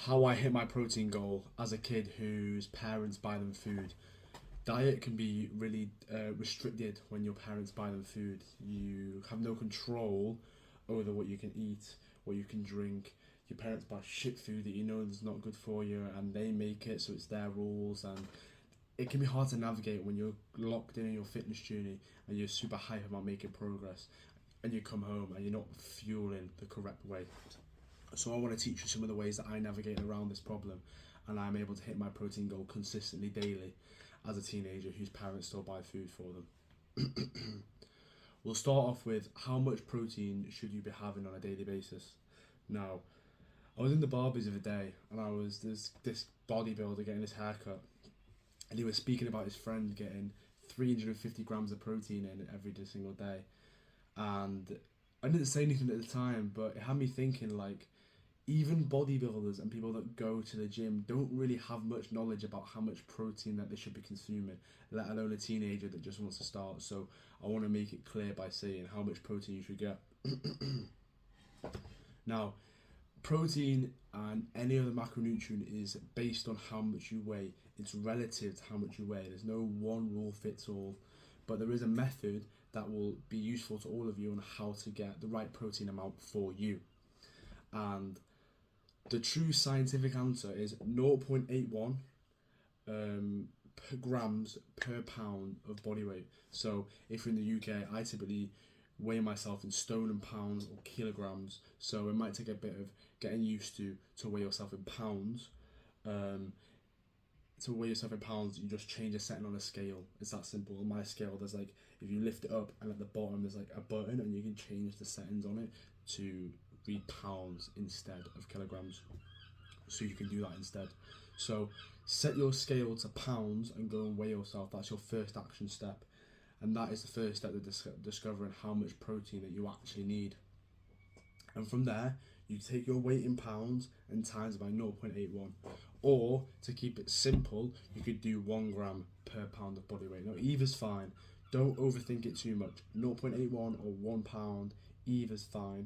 how I hit my protein goal as a kid whose parents buy them food. Diet can be really restricted when your parents buy them food. You have no control over what you can eat, what you can drink. Your parents buy shit food that you know is not good for you, and they make it so it's their rules. And it can be hard to navigate when you're locked in your fitness journey and you're super hype about making progress, and you come home and you're not fueling the correct way. So I want to teach you some of the ways that I navigate around this problem, and I'm able to hit my protein goal consistently daily as a teenager whose parents still buy food for them. We'll start off with how much protein should you be having on a daily basis. Now, I was in the barbers the other day, and I was this bodybuilder getting his haircut, and he was speaking about his friend getting 350 grams of protein in every single day, and I didn't say anything at the time, but it had me thinking like even bodybuilders and people that go to the gym don't really have much knowledge about how much protein that they should be consuming, let alone a teenager that just wants to start. So I want to make it clear by saying how much protein you should get. Now, protein and any other macronutrient is based on how much you weigh. It's relative to how much you weigh. There's no one rule fits all, but there is a method that will be useful to all of you on how to get the right protein amount for you. And the true scientific answer is 0.81 grams per pound of body weight. So if you're in the UK, I typically weigh myself in stone and pounds or kilograms. So it might take a bit of getting used to weigh yourself in pounds. To weigh yourself in pounds, you just change a setting on a scale. It's that simple. On my scale, there's like, if you lift it up and at the bottom there's like a button, and you can change the settings on it to read pounds instead of kilograms. So you can do that instead. So set your scale to pounds and go and weigh yourself. That's your first action step. And that is the first step to discovering how much protein that you actually need. And from there, you take your weight in pounds and times by 0.81. Or, to keep it simple, you could do 1 gram per pound of body weight. Now, either's fine. Don't overthink it too much. 0.81 or 1 pound, either's fine.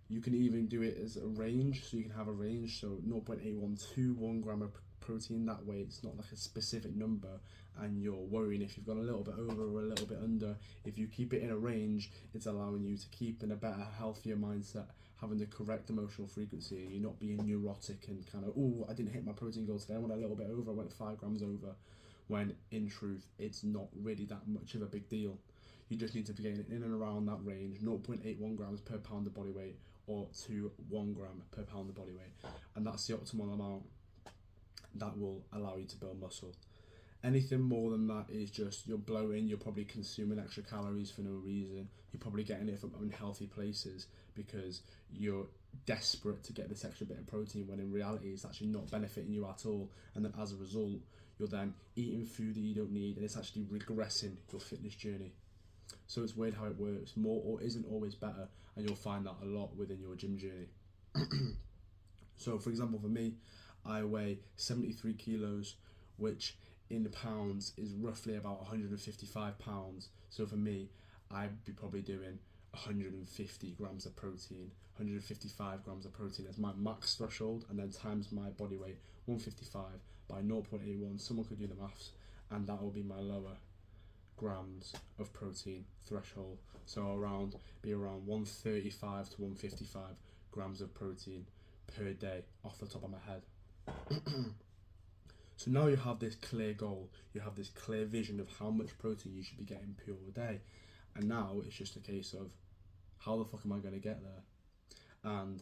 You can even do it as a range, so you can have a range, so 0.81 to 1 gram of protein. That way it's not like a specific number and you're worrying if you've gone a little bit over or a little bit under. If you keep it in a range, it's allowing you to keep in a better, healthier mindset, having the correct emotional frequency. You're not being neurotic and kind of, oh, I didn't hit my protein goal today, I went a little bit over, I went 5 grams over, when in truth it's not really that much of a big deal. You just need to be getting in and around that range, 0.81 grams per pound of body weight or to 1 gram per pound of body weight, and that's the optimal amount that will allow you to build muscle. Anything more than that is just you're bloating, you're probably consuming extra calories for no reason, you're probably getting it from unhealthy places because you're desperate to get this extra bit of protein, when in reality it's actually not benefiting you at all, and then as a result you're then eating food that you don't need, and it's actually regressing your fitness journey. So it's weird how it works. More or isn't always better, and you'll find that a lot within your gym journey. So for example, for me, I weigh 73 kilos, which in pounds is roughly about 155 pounds. So for me, I'd be probably doing 150 grams of protein, 155 grams of protein as my max threshold, and then times my body weight, 155 by 0.81. Someone could do the maths, and that will be my lower grams of protein threshold. So be around 135 to 155 grams of protein per day off the top of my head. So now you have this clear goal, you have this clear vision of how much protein you should be getting per day, and now it's just a case of how the fuck am I going to get there? And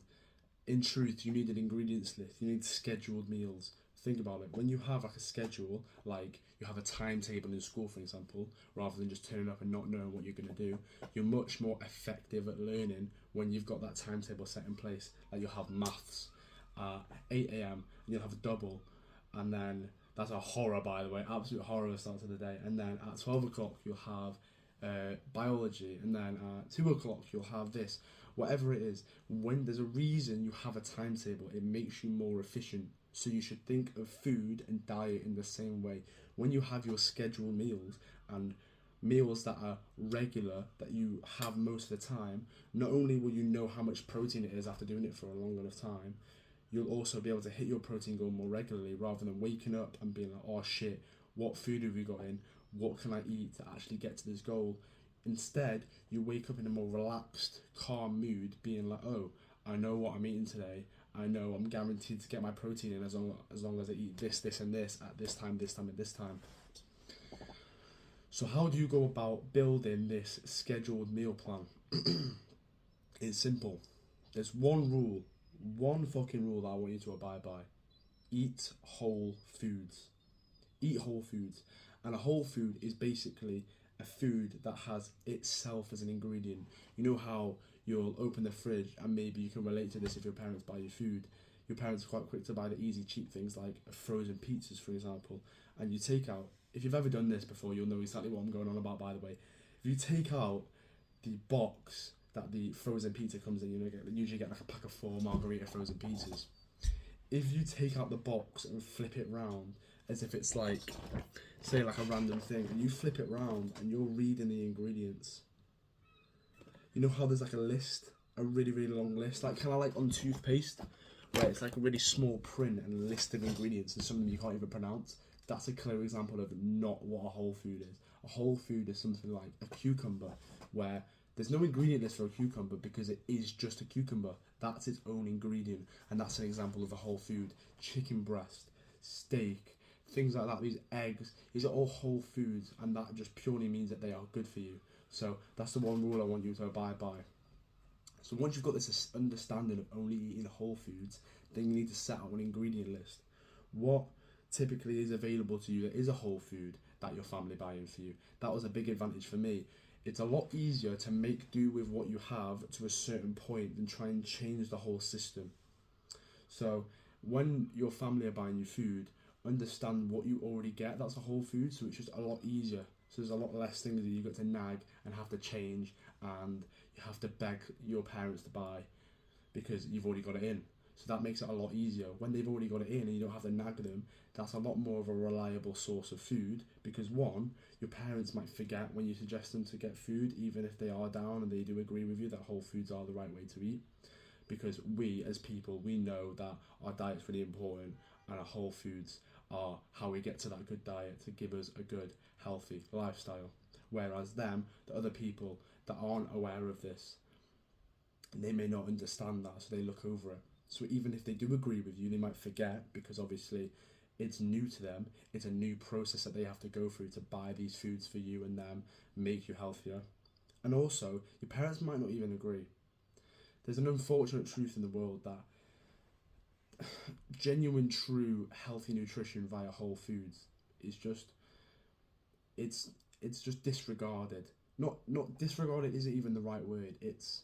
in truth, you need an ingredients list, you need scheduled meals. Think about it. When you have like a schedule, like you have a timetable in school, for example, rather than just turning up and not knowing what you're going to do, you're much more effective at learning when you've got that timetable set in place. Like you'll have maths at 8 a.m. and you'll have a double, and then that's a horror, by the way, absolute horror at the start of the day. And then at 12 o'clock you'll have biology, and then at 2 o'clock you'll have this. Whatever it is, when there's a reason you have a timetable, it makes you more efficient. So you should think of food and diet in the same way. When you have your scheduled meals and meals that are regular, that you have most of the time, not only will you know how much protein it is after doing it for a long enough time, you'll also be able to hit your protein goal more regularly rather than waking up and being like, oh shit, what food have we got in? What can I eat to actually get to this goal? Instead, you wake up in a more relaxed, calm mood, being like, oh, I know what I'm eating today. I know I'm guaranteed to get my protein in as long as I eat this, this, and this at this time, and this time. So how do you go about building this scheduled meal plan? It's simple. There's one fucking rule that I want you to abide by. Eat whole foods. Eat whole foods. And a whole food is basically a food that has itself as an ingredient. You know how you'll open the fridge, and maybe you can relate to this if your parents buy you food. Your parents are quite quick to buy the easy, cheap things like frozen pizzas, for example, and you take out, if you've ever done this before, you'll know exactly what I'm going on about, by the way. If you take out the box that the frozen pizza comes in, you usually get like a pack of 4 margarita frozen pizzas. If you take out the box and flip it round as if it's like, say, like a random thing, and you flip it round and you're reading the ingredients, you know how there's like a list, a really, really long list, like kind of like on toothpaste, where it's like a really small print and a list of ingredients and some of them you can't even pronounce. That's a clear example of not what a whole food is. A whole food is something like a cucumber, where there's no ingredient list for a cucumber because it is just a cucumber. That's its own ingredient, and that's an example of a whole food. Chicken breast, steak, things like that, these eggs, these are all whole foods, and that just purely means that they are good for you. So that's the one rule I want you to abide by. So once you've got this understanding of only eating whole foods, then you need to set out an ingredient list. What typically is available to you that is a whole food that your family buy in for you? That was a big advantage for me. It's a lot easier to make do with what you have to a certain point than try and change the whole system. So when your family are buying you food, understand what you already get. That's a whole food, so it's just a lot easier. So there's a lot less things that you've got to nag and have to change, and you have to beg your parents to buy because you've already got it in. So that makes it a lot easier. When they've already got it in and you don't have to nag them, that's a lot more of a reliable source of food, because one, your parents might forget when you suggest them to get food, even if they are down and they do agree with you that whole foods are the right way to eat. Because we as people, we know that our diet's really important, and our whole foods are how we get to that good diet to give us a good, healthy lifestyle. Whereas them, the other people that aren't aware of this, they may not understand that, so they look over it. So even if they do agree with you, they might forget, because obviously it's new to them. It's a new process that they have to go through to buy these foods for you and them, make you healthier. And also, your parents might not even agree. There's an unfortunate truth in the world that genuine, true, healthy nutrition via whole foods is just, it's just disregarded. Not disregarded isn't even the right word. It's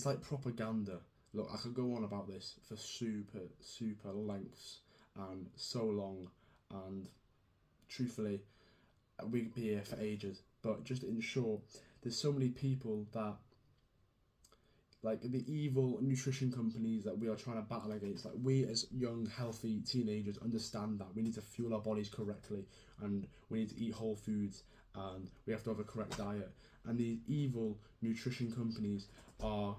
like propaganda. Look, I could go on about this for super lengths and so long, and truthfully, we could be here for ages. But just in short, there's so many people that, like the evil nutrition companies that we are trying to battle against, like we as young, healthy teenagers understand that we need to fuel our bodies correctly, and we need to eat whole foods, and we have to have a correct diet. And these evil nutrition companies are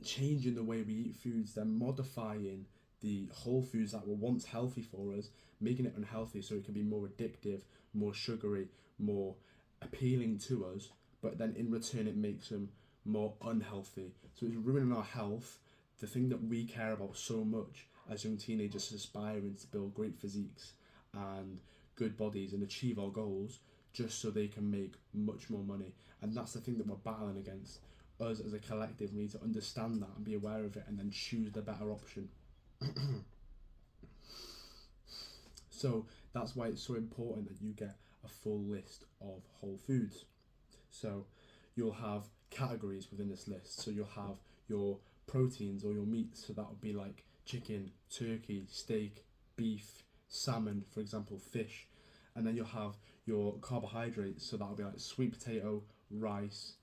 changing the way we eat foods. They're modifying the whole foods that were once healthy for us, making it unhealthy so it can be more addictive, more sugary, more appealing to us, but then in return it makes them more unhealthy. So it's ruining our health, the thing that we care about so much as young teenagers, aspiring to build great physiques and good bodies and achieve our goals, just so they can make much more money. And that's the thing that we're battling against. Us as a collective, we need to understand that and be aware of it, and then choose the better option. So that's why it's so important that you get a full list of whole foods. So you'll have categories within this list. So you'll have your proteins or your meats, so that would be like chicken, turkey, steak, beef, salmon, for example, fish. And then you'll have your carbohydrates, so that would be like sweet potato, rice,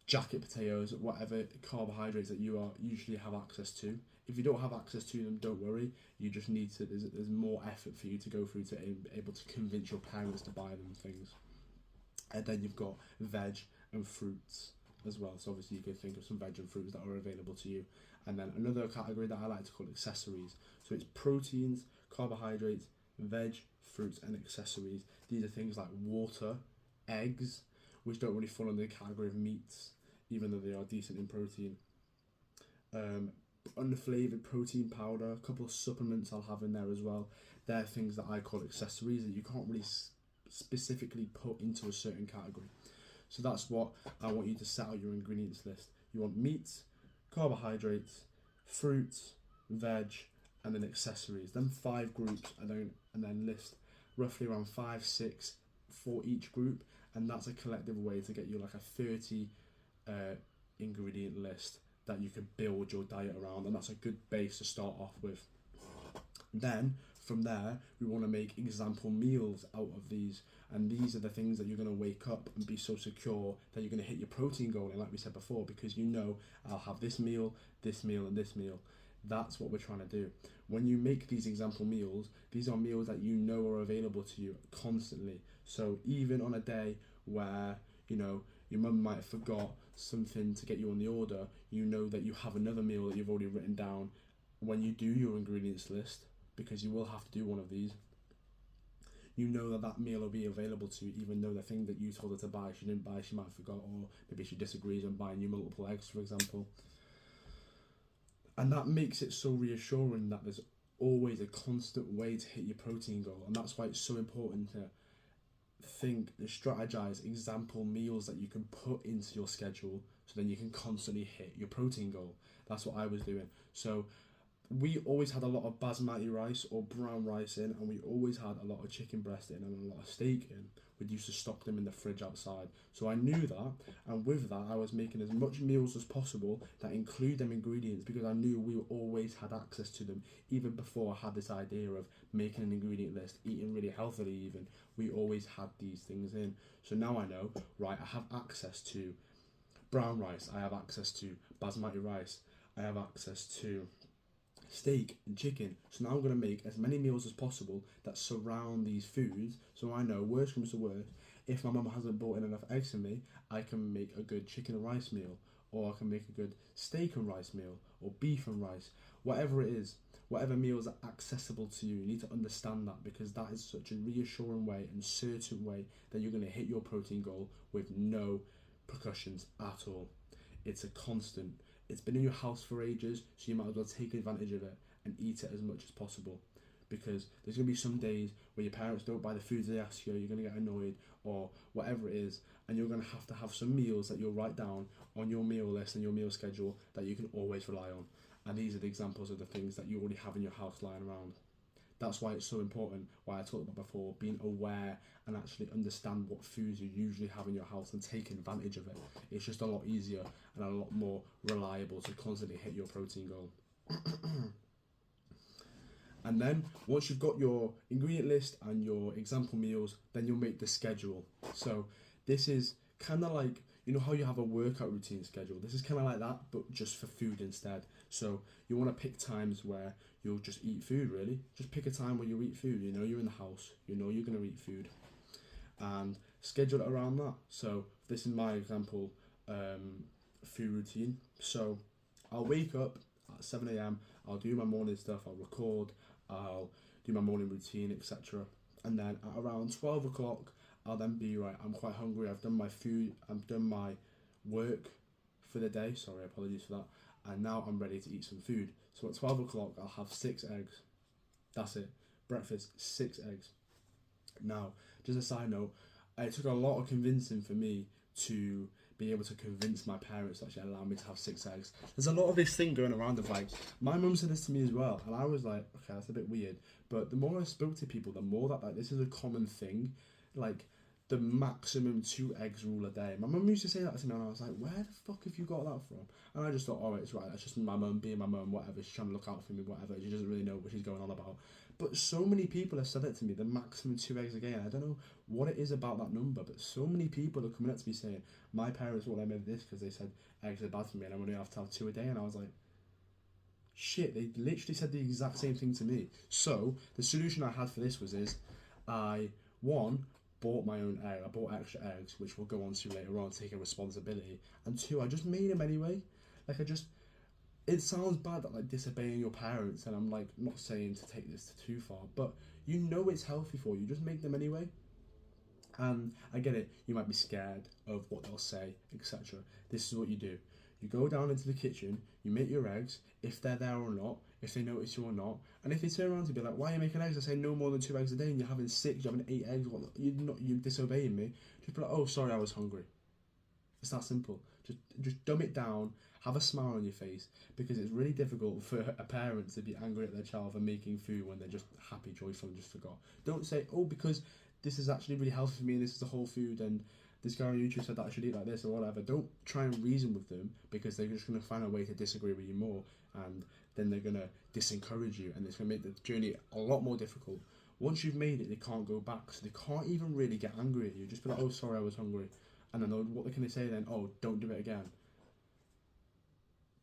jacket potatoes, whatever carbohydrates that you are usually have access to. If you don't have access to them, don't worry. You just need to, there's more effort for you to go through to be able to convince your parents to buy them things. And then you've got veg and fruits as well. So obviously you could think of some veg and fruits that are available to you. And then another category that I like to call accessories. So it's proteins, carbohydrates, veg, fruits, and accessories. These are things like water, eggs, which don't really fall under the category of meats, even though they are decent in protein. Unflavored protein powder, a couple of supplements I'll have in there as well. They're things that I call accessories that you can't really specifically put into a certain category. So that's what I want you to set out your ingredients list. You want meats, carbohydrates, fruits, veg, and then accessories. Then 5 groups, and then list roughly around 5, 6 for each group, and that's a collective way to get you like a 30 ingredient list that you can build your diet around, and that's a good base to start off with. Then from there, we want to make example meals out of these, and these are the things that you're going to wake up and be so secure that you're going to hit your protein goal, and like we said before, because you know I'll have this meal, and this meal. That's what we're trying to do. When you make these example meals, these are meals that you know are available to you constantly. So even on a day where, you know, your mum might have forgot something to get you on the order, you know that you have another meal that you've already written down when you do your ingredients list, because you will have to do one of these. You know that that meal will be available to you, even though the thing that you told her to buy she didn't buy, she might have forgot, or maybe she disagrees on buying you multiple eggs, for example. And that makes it so reassuring that there's always a constant way to hit your protein goal, and that's why it's so important to think and strategize example meals that you can put into your schedule, so then you can constantly hit your protein goal. That's what I was doing. So we always had a lot of basmati rice or brown rice in, and we always had a lot of chicken breast in and a lot of steak in. We used to stock them in the fridge outside. So I knew that, and with that I was making as much meals as possible that include them ingredients, because I knew we always had access to them. Even before I had this idea of making an ingredient list, eating really healthily even, we always had these things in. So now I know, right, I have access to brown rice, I have access to basmati rice, I have access to steak and chicken. So now I'm going to make as many meals as possible that surround these foods, so I know, worst comes to worst, if my mum hasn't bought in enough eggs for me, I can make a good chicken and rice meal, or I can make a good steak and rice meal, or beef and rice, whatever it is. Whatever meals are accessible to you, you need to understand that, because that is such a reassuring way and certain way that you're going to hit your protein goal with no percussions at all. It's a constant. It's been in your house for ages, so you might as well take advantage of it and eat it as much as possible, because there's going to be some days where your parents don't buy the foods they ask you, you're going to get annoyed or whatever it is, and you're going to have some meals that you'll write down on your meal list and your meal schedule that you can always rely on. And these are the examples of the things that you already have in your house lying around. That's why it's so important, why I talked about before, being aware and actually understand what foods you usually have in your house and take advantage of it. It's just a lot easier and a lot more reliable to constantly hit your protein goal. And then once you've got your ingredient list and your example meals, then you'll make the schedule. So this is kind of like, you know how you have a workout routine schedule? This is kind of like that, but just for food instead. So you want to pick times where you'll just eat food, really. Just pick a time where you eat food. You know you're in the house. You know you're going to eat food. And schedule it around that. So this is my example food routine. So I'll wake up at 7 a.m. I'll do my morning stuff. I'll record. I'll do my morning routine, etc. And then at around 12 o'clock, I'll then be, right, I'm quite hungry, I've done my food, I've done my work for the day, sorry, apologies for that, and now I'm ready to eat some food. So at 12 o'clock, I'll have 6 eggs. That's it. Breakfast, 6 eggs. Now, just a side note, it took a lot of convincing for me to be able to convince my parents to actually allow me to have 6 eggs. There's a lot of this thing going around of like, my mum said this to me as well, and I was like, okay, that's a bit weird. But the more I spoke to people, the more that like this is a common thing. Like the maximum 2 eggs rule a day. My mum used to say that to me, and I was like, where the fuck have you got that from? And I just thought, oh, it's right, that's just my mum being my mum, whatever, she's trying to look out for me, whatever, she doesn't really know what she's going on about. But so many people have said it to me, the maximum 2 eggs a day, and I don't know what it is about that number, but so many people are coming up to me saying, my parents won't let me have this because they said eggs are bad for me and I'm only have to have 2 a day, and I was like, shit, they literally said the exact same thing to me. So the solution I had for this was I bought my own egg. I bought extra eggs, which we'll go on to later on, taking responsibility. And 2, I just made them anyway. Like it sounds bad that like disobeying your parents, and I'm like not saying to take this too far, but you know it's healthy for you. Just make them anyway. And I get it. You might be scared of what they'll say, etc. This is what you do. You go down into the kitchen. You make your eggs, if they're there or not, if they notice you or not. And if they turn around to be like, "Why are you making eggs?" I say, "No more than 2 eggs a day," and you're having six, you're having 8 eggs. What? You're disobeying me. Just be like, "Oh, sorry, I was hungry." It's that simple. Just dumb it down. Have a smile on your face, because it's really difficult for a parent to be angry at their child for making food when they're just happy, joyful, and just forgot. Don't say, "Oh, because this is actually really healthy for me, and this is the whole food, and this guy on YouTube said that I should eat like this," or whatever. Don't try and reason with them, because they're just going to find a way to disagree with you more, and then they're going to disencourage you, and it's going to make the journey a lot more difficult. Once you've made it, they can't go back, so they can't even really get angry at you. Just be like, "Oh, sorry, I was hungry." And then what can they say then? "Oh, don't do it again."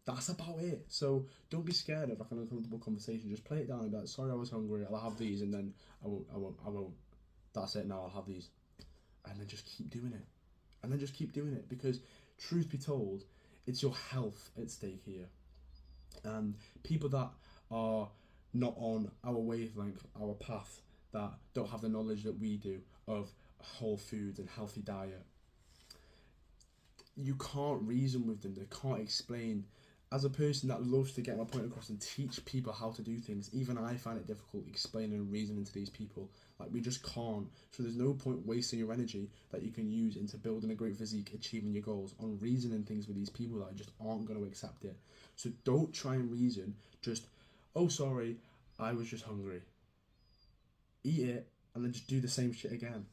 That's about it. So don't be scared of like an uncomfortable conversation. Just play it down and be like, "Sorry, I was hungry. I'll have these," and then I won't. That's it. Now I'll have these, and then just keep doing it, and then just keep doing it, because truth be told, it's your health at stake here, and people that are not on our wavelength, our path, that don't have the knowledge that we do of whole foods and healthy diet, you can't reason with them. They can't explain. As a person that loves to get my point across and teach people how to do things, even I find it difficult explaining and reasoning to these people. Like, we just can't. So there's no point wasting your energy that you can use into building a great physique, achieving your goals, on reasoning things with these people that just aren't going to accept it. So don't try and reason. Just, "Oh, sorry, I was just hungry." Eat it, and then just do the same shit again.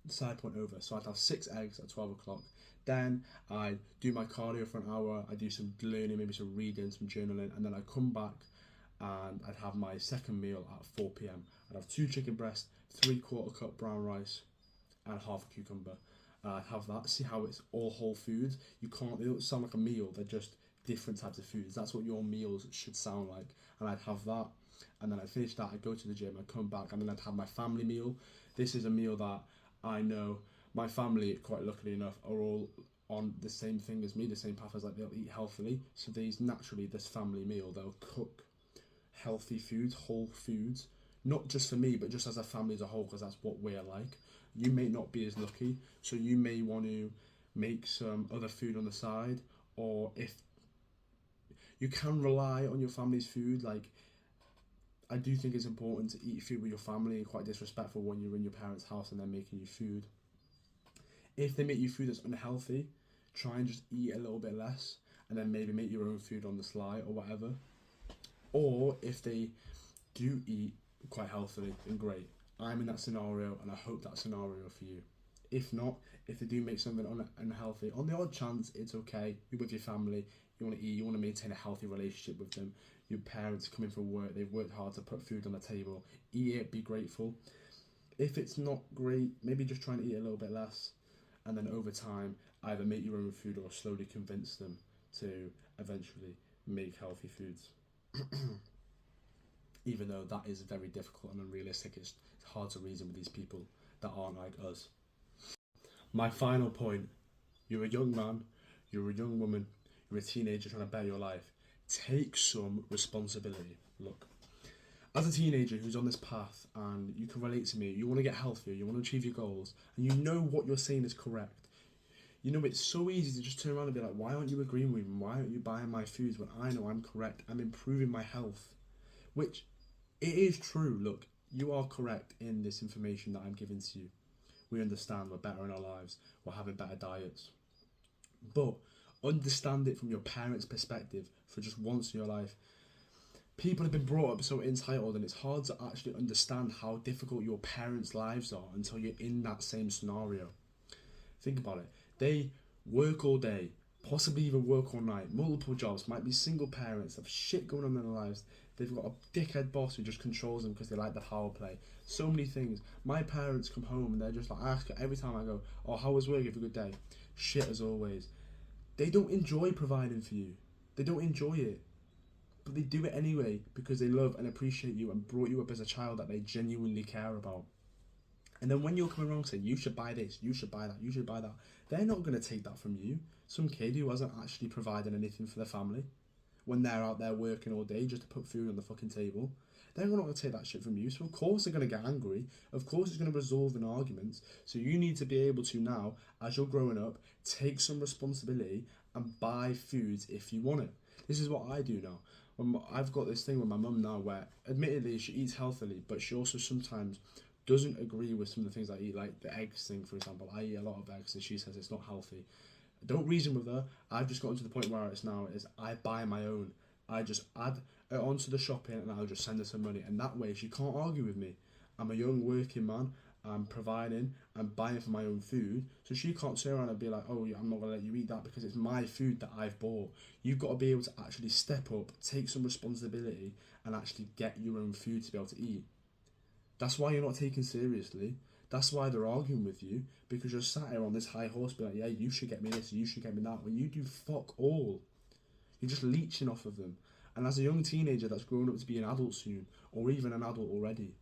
Side point over. So I'd have 6 eggs at 12 o'clock. Then I do my cardio for an hour. I do some learning, maybe some reading, some journaling, and then I come back and I'd have my second meal at 4 p.m. I'd have 2 chicken breasts, 3/4 cup brown rice, and half a cucumber. I'd have that. See how it's all whole foods. They don't sound like a meal. They're just different types of foods. That's what your meals should sound like. And I'd have that, and then I'd finish that. I'd go to the gym. I'd come back, and then I'd have my family meal. This is a meal that I know my family, quite luckily enough, are all on the same thing as me, the same path as, like, they'll eat healthily. So this family meal, they'll cook healthy foods, whole foods, not just for me, but just as a family as a whole, because that's what we're like. You may not be as lucky, so you may want to make some other food on the side, or if you can rely on your family's food, like, I do think it's important to eat food with your family, and quite disrespectful when you're in your parents' house and they're making you food. If they make you food that's unhealthy, try and just eat a little bit less, and then maybe make your own food on the sly or whatever. Or if they do eat quite healthily, then great. I'm in that scenario, and I hope that scenario for you. If not, if they do make something unhealthy, on the odd chance, it's okay. You're with your family, you want to eat, you want to maintain a healthy relationship with them. Your parents come in from work, they've worked hard to put food on the table. Eat it, be grateful. If it's not great, maybe just try and eat a little bit less, and then over time, either make your own food or slowly convince them to eventually make healthy foods. Even though that is very difficult and unrealistic, it's hard to reason with these people that aren't like us. My final point: you're a young man, you're a young woman, you're a teenager trying to better your life. Take some responsibility. Look, as a teenager who's on this path and you can relate to me, you want to get healthier, you want to achieve your goals, and you know what you're saying is correct. You know, it's so easy to just turn around and be like, "Why aren't you agreeing with me? Why aren't you buying my foods when I know I'm correct? I'm improving my health." Which, it is true. Look, you are correct in this information that I'm giving to you. We understand we're better in our lives, we're having better diets. But understand it from your parents' perspective for just once in your life. People have been brought up so entitled, and it's hard to actually understand how difficult your parents' lives are until you're in that same scenario. Think about it. They work all day, possibly even work all night, multiple jobs, might be single parents, have shit going on in their lives. They've got a dickhead boss who just controls them because they like the power play. So many things. My parents come home and they're just like, I ask every time I go, "Oh, how was work? Have a good day?" Shit as always. They don't enjoy providing for you. They don't enjoy it. But they do it anyway because they love and appreciate you and brought you up as a child that they genuinely care about. And then when you're coming around saying, you should buy this, you should buy that, you should buy that, they're not going to take that from you. Some kid who hasn't actually provided anything for their family, when they're out there working all day just to put food on the fucking table, they're not going to take that shit from you. So of course they're going to get angry. Of course it's going to resolve in arguments. So you need to be able to now, as you're growing up, take some responsibility and buy foods if you want it. This is what I do now. I've got this thing with my mum now where, admittedly, she eats healthily, but she also sometimes doesn't agree with some of the things I eat, like the eggs thing, for example. I eat a lot of eggs and she says it's not healthy. I don't reason with her. I've just gotten to the point where it's now is I buy my own. I just add it onto the shopping and I'll just send her some money. And that way she can't argue with me. I'm a young working man. I'm providing. I'm buying for my own food. So she can't turn around and be like, oh, yeah, I'm not going to let you eat that because it's my food that I've bought. You've got to be able to actually step up, take some responsibility and actually get your own food to be able to eat. That's why you're not taken seriously. That's why they're arguing with you, because you're sat here on this high horse being like, yeah, you should get me this, you should get me that. When you do fuck all. You're just leeching off of them. And as a young teenager that's growing up to be an adult soon, or even an adult already,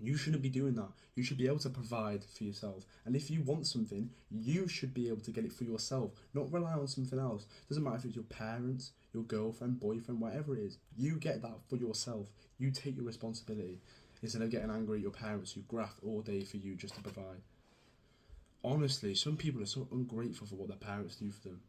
you shouldn't be doing that. You should be able to provide for yourself. And if you want something, you should be able to get it for yourself, not rely on something else. Doesn't matter if it's your parents, your girlfriend, boyfriend, whatever it is. You get that for yourself. You take your responsibility instead of getting angry at your parents who graft all day for you just to provide. Honestly, some people are so ungrateful for what their parents do for them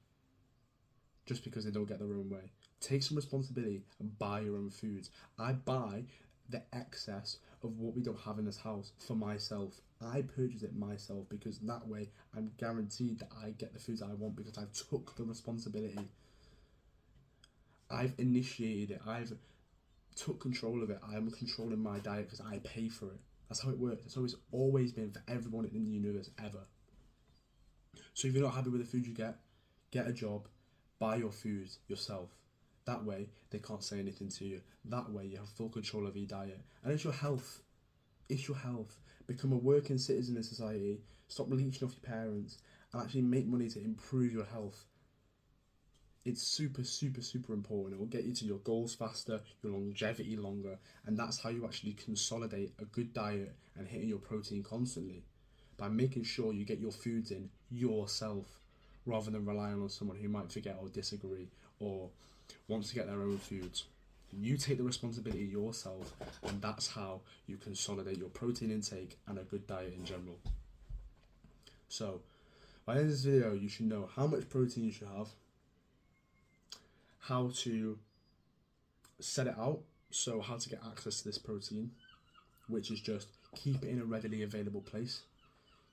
just because they don't get their own way. Take some responsibility and buy your own foods. I buy the excess of what we don't have in this house for myself. I purchase it myself because that way I'm guaranteed that I get the foods I want because I've took the responsibility. I've initiated it. I've took control of it. I'm controlling my diet because I pay for it. That's how it works. It's always been for everyone in the universe ever. So if you're not happy with the food you get a job, buy your food yourself. That way they can't say anything to you. That way you have full control of your diet. And it's your health. It's your health. Become a working citizen in society. Stop leeching off your parents and actually make money to improve your health. It's super, super, super important. It will get you to your goals faster, your longevity longer, and that's how you actually consolidate a good diet and hitting your protein constantly, by making sure you get your foods in yourself rather than relying on someone who might forget or disagree or wants to get their own foods. You take the responsibility yourself, and that's how you consolidate your protein intake and a good diet in general. So, by the end of this video, you should know how much protein you should have, how to set it out, so how to get access to this protein, which is just keep it in a readily available place.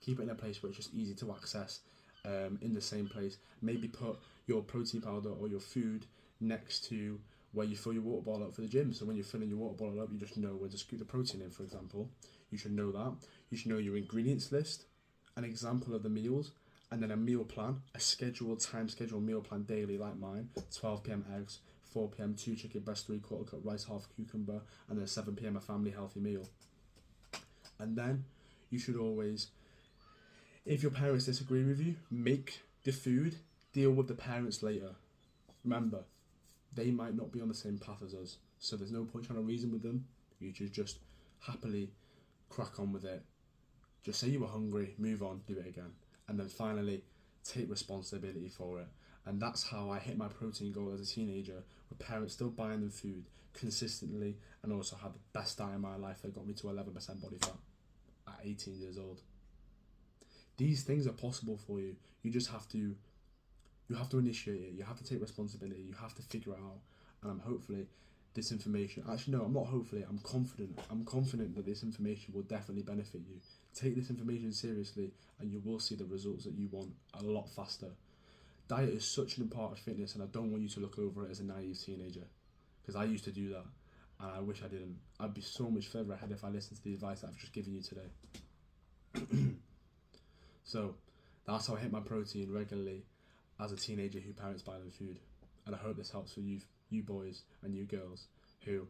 Keep it in a place where it's just easy to access, in the same place. Maybe put your protein powder or your food next to where you fill your water bottle up for the gym. So when you're filling your water bottle up, you just know where to scoop the protein in, for example. You should know that. You should know your ingredients list, an example of the meals, and then a meal plan, a time scheduled meal plan daily like mine. 12 p.m. eggs, 4 p.m. 2 chicken breast, 3/4 cup rice, half cucumber, and then 7 p.m. a family healthy meal. And then you should always, if your parents disagree with you, make the food, deal with the parents later. Remember, they might not be on the same path as us, so there's no point trying to reason with them. You should just happily crack on with it. Just say you were hungry, move on, do it again. And then finally, take responsibility for it. And that's how I hit my protein goal as a teenager, with parents still buying them food consistently, and also had the best diet in my life that got me to 11% body fat at 18 years old. These things are possible for you. You just have to, initiate it. You have to take responsibility. You have to figure it out. And I'm hopefully this information, actually no, I'm not hopefully, I'm confident that this information will definitely benefit you. Take this information seriously and you will see the results that you want a lot faster. Diet is such an important fitness, and I don't want you to look over it as a naive teenager, because I used to do that and I wish I didn't. I'd be so much further ahead if I listened to the advice that I've just given you today. So that's how I hit my protein regularly as a teenager who parents buy them food. And I hope this helps for you boys and you girls who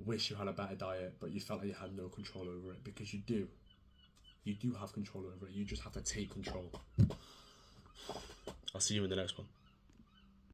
wish you had a better diet but you felt like you had no control over it, because you do. You do have control over it. You just have to take control. I'll see you in the next one.